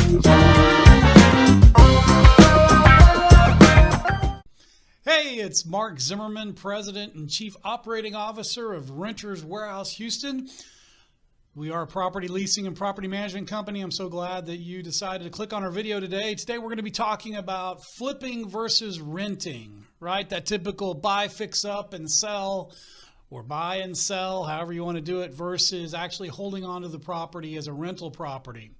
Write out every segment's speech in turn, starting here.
Hey, it's Mark Zimmerman, President and Chief Operating Officer of Renters Warehouse Houston. We are a property leasing and property management company. I'm so glad that you decided to click on our video today. Today we're going to be talking about flipping versus renting, right? That typical buy, fix up, and sell, or buy and sell, however you want to do it, versus actually holding on to the property as a rental property.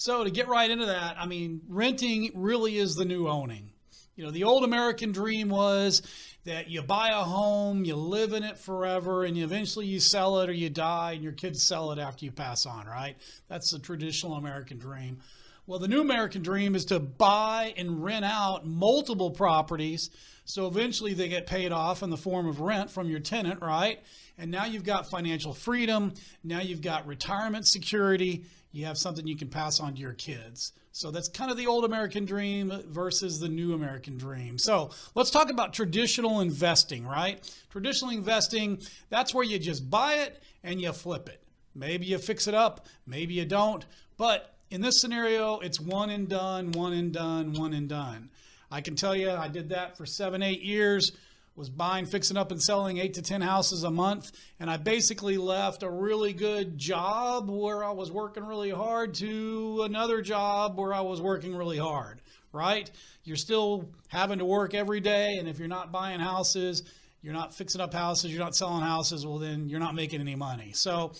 So to get right into that, I mean, renting really is the new owning. You know, the old American dream was that you buy a home, you live in it forever, and eventually you sell it or you die and your kids sell it after you pass on, right? That's the traditional American dream. Well, the new American dream is to buy and rent out multiple properties, so eventually they get paid off in the form of rent from your tenant, right? And now you've got financial freedom. Now you've got retirement security. You have something you can pass on to your kids. So that's kind of the old American dream versus the new American dream. So let's talk about traditional investing, right? Traditional investing, that's where you just buy it and you flip it. Maybe you fix it up, maybe you don't. But in this scenario, it's one and done, one and done, one and done. I can tell you I did that for 7-8 years. Was buying, fixing up, and selling 8 to 10 houses a month. And I basically left a really good job where I was working really hard to another job where I was working really hard, right? You're still having to work every day. And if you're not buying houses, you're not fixing up houses, you're not selling houses, well, then you're not making any money. So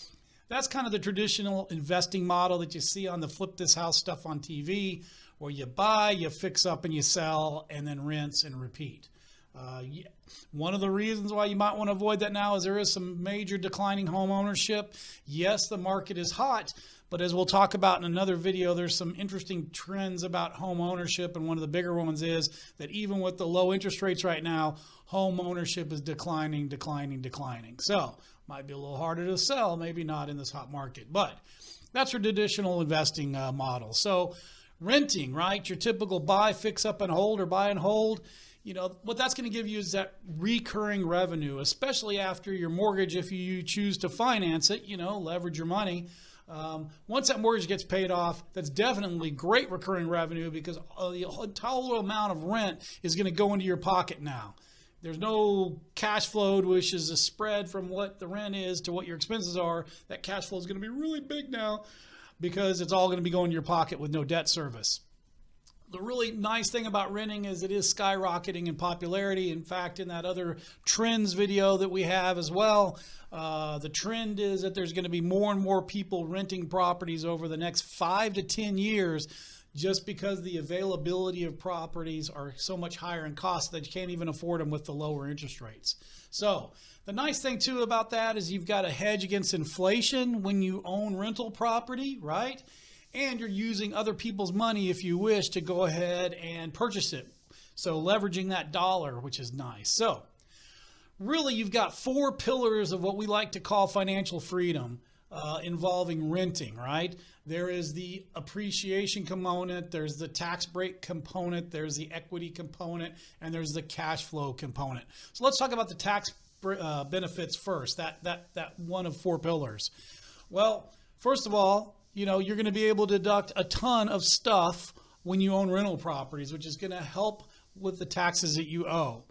that's kind of the traditional investing model that you see on the Flip This House stuff on TV, where you buy, you fix up, and you sell, and then rinse and repeat. One of the reasons why you might want to avoid that now is there is some major declining home ownership. Yes, the market is hot, but as we'll talk about in another video, there's some interesting trends about home ownership, and one of the bigger ones is that even with the low interest rates right now, home ownership is declining. So might be a little harder to sell, maybe not in this hot market, but that's your traditional investing model. So renting, right? Your typical buy, fix up, and hold, or buy and hold. You know, what that's going to give you is that recurring revenue, especially after your mortgage, if you choose to finance it, you know, leverage your money. Once that mortgage gets paid off, that's definitely great recurring revenue, because the total amount of rent is going to go into your pocket now. There's no cash flow, which is a spread from what the rent is to what your expenses are. That cash flow is going to be really big now because it's all going to be going to your pocket with no debt service. The really nice thing about renting is it is skyrocketing in popularity. In fact, in that other trends video that we have as well, the trend is that there's going to be more and more people renting properties over the next 5 to 10 years, just because the availability of properties are so much higher in cost that you can't even afford them with the lower interest rates. So the nice thing too about that is you've got a hedge against inflation when you own rental property, right? And you're using other people's money, if you wish, to go ahead and purchase it. So leveraging that dollar, which is nice. So really, you've got 4 pillars of what we like to call financial freedom involving renting, right? There is the appreciation component, there's the tax break component, there's the equity component, and there's the cash flow component. So let's talk about the tax benefits first, that one of 4 pillars. Well, first of all, you know, you're going to be able to deduct a ton of stuff when you own rental properties, which is going to help with the taxes that you owe.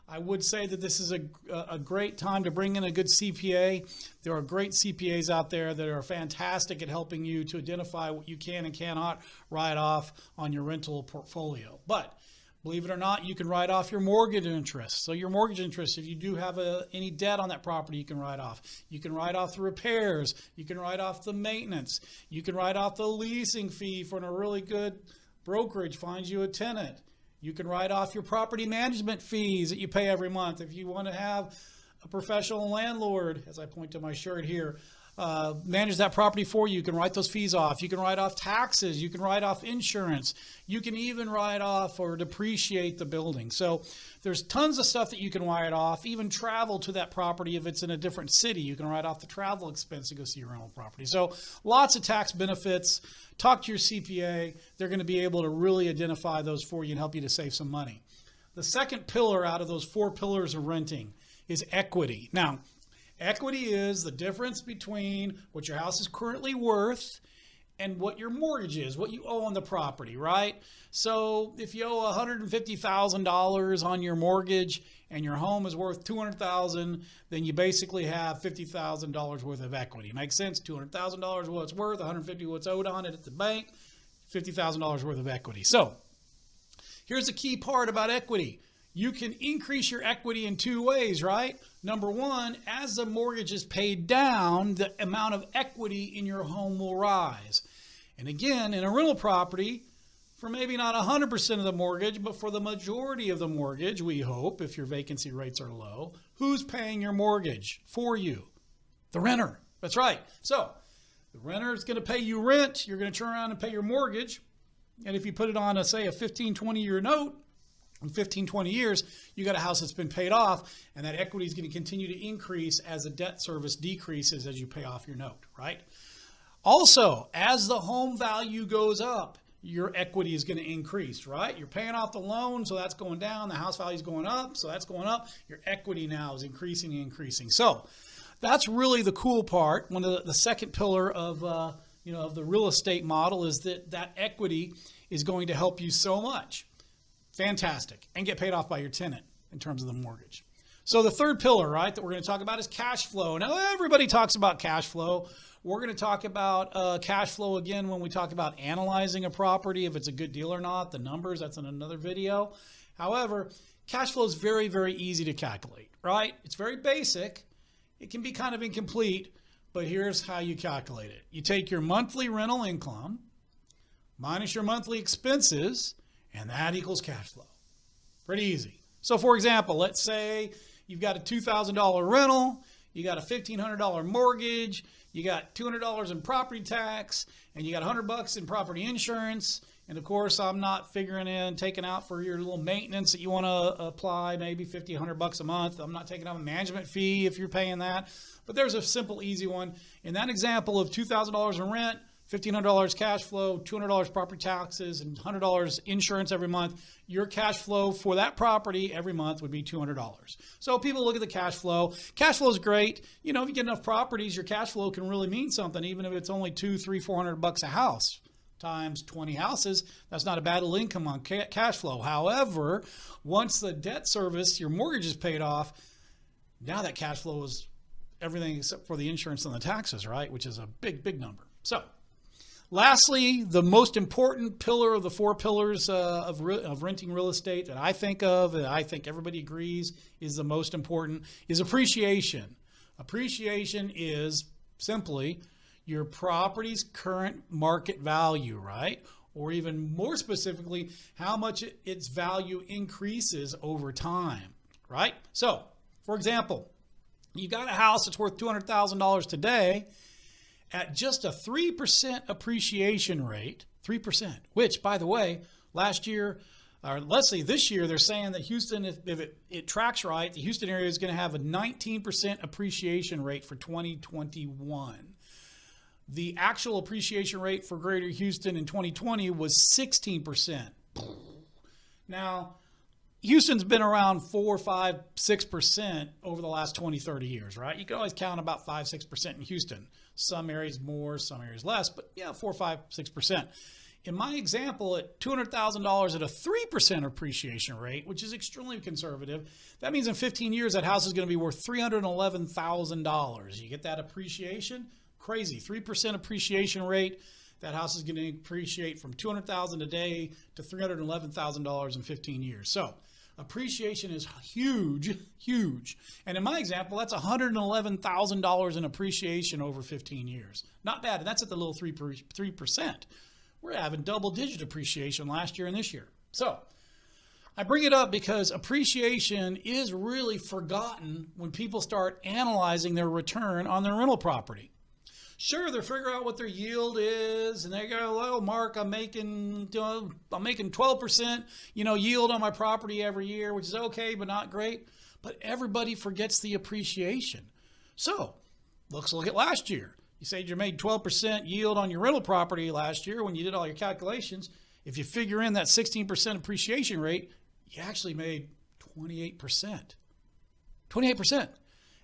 I would say that this is a great time to bring in a good CPA. There are great CPAs out there that are fantastic at helping you to identify what you can and cannot write off on your rental portfolio. But believe it or not, you can write off your mortgage interest. So your mortgage interest, if you do have any debt on that property, you can write off. You can write off the repairs. You can write off the maintenance. You can write off the leasing fee for a really good brokerage finds you a tenant. You can write off your property management fees that you pay every month. If you want to have a professional landlord, as I point to my shirt here, manage that property for you, you can write those fees off. You can write off taxes. You can write off insurance. You can even write off or depreciate the building. So there's tons of stuff that you can write off. Even travel to that property, if it's in a different city, you can write off the travel expense to go see your rental property. So lots of tax benefits. Talk to your CPA. They're going to be able to really identify those for you and help you to save some money. The second pillar out of those 4 pillars of renting is equity. Now, equity is the difference between what your house is currently worth and what your mortgage is, what you owe on the property, right? So if you owe $150,000 on your mortgage and your home is worth $200,000, then you basically have $50,000 worth of equity. Makes sense? $200,000 what it's worth, $150,000 what's owed on it at the bank, $50,000 worth of equity. So here's the key part about equity. You can increase your equity in two ways, right? Number one, as the mortgage is paid down, the amount of equity in your home will rise. And again, in a rental property, for maybe not 100% of the mortgage, but for the majority of the mortgage, we hope, if your vacancy rates are low, who's paying your mortgage for you? The renter. That's right. So the renter is going to pay you rent. You're going to turn around and pay your mortgage. And if you put it on, say, a 15, 20-year note, in 15, 20 years, you got a house that's been paid off, and that equity is going to continue to increase as the debt service decreases as you pay off your note, right? Also, as the home value goes up, your equity is going to increase, right? You're paying off the loan, so that's going down. The house value is going up, so that's going up. Your equity now is increasing and increasing. So that's really the cool part. One of the second pillar of of the real estate model is that equity is going to help you so much. Fantastic. And get paid off by your tenant in terms of the mortgage. So the third pillar, right, that we're going to talk about is cash flow. Now, everybody talks about cash flow. We're going to talk about cash flow again when we talk about analyzing a property, if it's a good deal or not, the numbers, that's in another video. However, cash flow is very, very easy to calculate, right? It's very basic. It can be kind of incomplete, but here's how you calculate it. You take your monthly rental income minus your monthly expenses, and that equals cash flow. Pretty easy. So for example, let's say you've got a $2,000 rental, you got a $1,500 mortgage, you got $200 in property tax, and you got $100 in property insurance. And of course, I'm not figuring in taking out for your little maintenance that you want to apply, maybe $50, $100 a month. I'm not taking out a management fee if you're paying that. But there's a simple, easy one. In that example of $2,000 in rent, $1,500 cash flow, $200 property taxes, and $100 insurance every month, your cash flow for that property every month would be $200. So people look at the cash flow. Cash flow is great. You know, if you get enough properties, your cash flow can really mean something, even if it's only $200, $300, $400 a house times 20 houses. That's not a bad little income on cash flow. However, once the debt service, your mortgage is paid off, now that cash flow is everything except for the insurance and the taxes, right? Which is a big, big number. So lastly, the most important pillar of the four pillars of renting real estate that I think of, that I think everybody agrees is the most important, is appreciation. Appreciation is simply your property's current market value, right? Or even more specifically, how much its value increases over time, right? So, for example, you got a house that's worth $200,000 today, at just a 3% appreciation rate, 3%, which, by the way, last year, or let's say this year, they're saying that Houston, if it tracks right, the Houston area is going to have a 19% appreciation rate for 2021. The actual appreciation rate for Greater Houston in 2020 was 16%. Now, Houston's been around 4, 5, 6% over the last 20, 30 years, right? You can always count about 5, 6% in Houston. Some areas more, some areas less, but yeah, 4, 5, 6%. In my example, at $200,000 at a 3% appreciation rate, which is extremely conservative, that means in 15 years, that house is going to be worth $311,000. You get that appreciation? Crazy. 3% appreciation rate. That house is going to appreciate from $200,000 today to $311,000 in 15 years. So appreciation is huge, huge. And in my example, that's $111,000 in appreciation over 15 years. Not bad. And that's at the little 3%. We're having double-digit appreciation last year and this year. So I bring it up because appreciation is really forgotten when people start analyzing their return on their rental property. Sure, they're figuring out what their yield is, and they go, "Well, Mark, I'm making 12%, yield on my property every year, which is okay, but not great." But everybody forgets the appreciation. So let's look at last year. You said you made 12% yield on your rental property last year when you did all your calculations. If you figure in that 16% appreciation rate, you actually made 28%. 28%.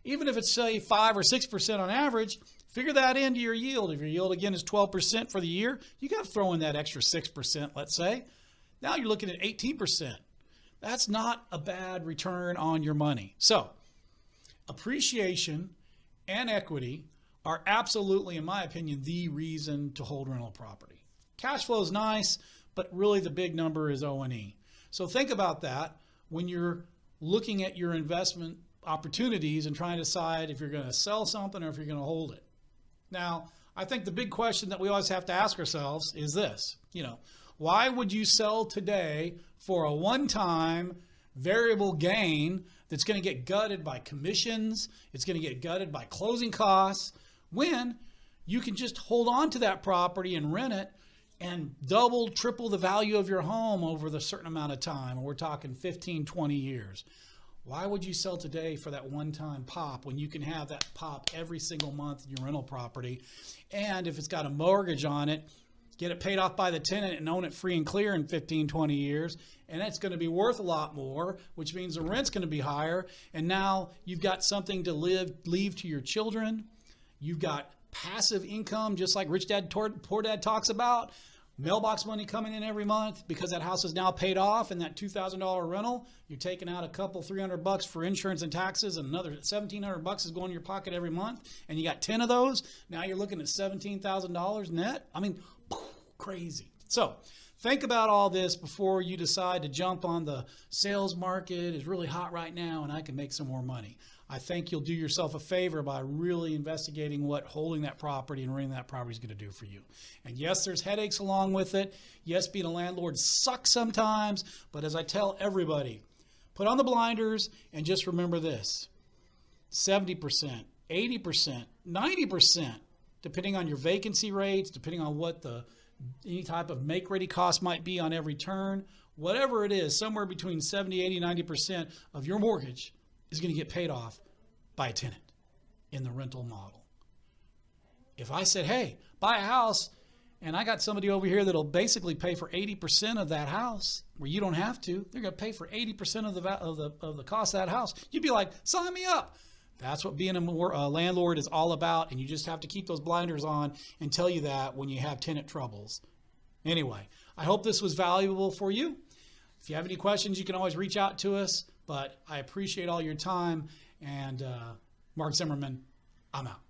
Even if it's, say, 5 or 6% on average, Figure that into your yield. If your yield again is 12% for the year, you got to throw in that extra 6%, let's say. Now you're looking at 18%. That's not a bad return on your money. So appreciation and equity are absolutely, in my opinion, the reason to hold rental property. Cash flow is nice, but really the big number is O&E. So think about that when you're looking at your investment opportunities and trying to decide if you're going to sell something or if you're going to hold it. Now, I think the big question that we always have to ask ourselves is this, why would you sell today for a one-time variable gain that's going to get gutted by commissions, it's going to get gutted by closing costs, when you can just hold on to that property and rent it and double, triple the value of your home over the certain amount of time? We're talking 15, 20 years. Why would you sell today for that one-time pop when you can have that pop every single month in your rental property? And if it's got a mortgage on it, get it paid off by the tenant and own it free and clear in 15, 20 years. And it's going to be worth a lot more, which means the rent's going to be higher. And now you've got something to leave to your children. You've got passive income, just like Rich Dad Poor Dad talks about. Mailbox money coming in every month because that house is now paid off, and that $2,000 rental, you're taking out a couple $300 for insurance and taxes, and another $1,700 is going in your pocket every month, and you got 10 of those. Now you're looking at $17,000 net. I mean, crazy. So think about all this before you decide to jump on the sales market. Is really hot right now and I can make some more money. I think you'll do yourself a favor by really investigating what holding that property and renting that property is going to do for you. And yes, there's headaches along with it. Yes, being a landlord sucks sometimes, but as I tell everybody, put on the blinders and just remember this: 70%, 80%, 90%, depending on your vacancy rates, depending on what any type of make-ready cost might be on every turn, whatever it is, somewhere between 70, 80, 90% of your mortgage is going to get paid off by a tenant in the rental model. If I said, hey, buy a house, and I got somebody over here that'll basically pay for 80% of that house, where you don't have to, they're going to pay for 80% of the cost of that house, you'd be like, sign me up. That's what being a landlord is all about, and you just have to keep those blinders on and tell you that when you have tenant troubles. Anyway, I hope this was valuable for you. If you have any questions, you can always reach out to us, but I appreciate all your time, and Mark Zimmerman, I'm out.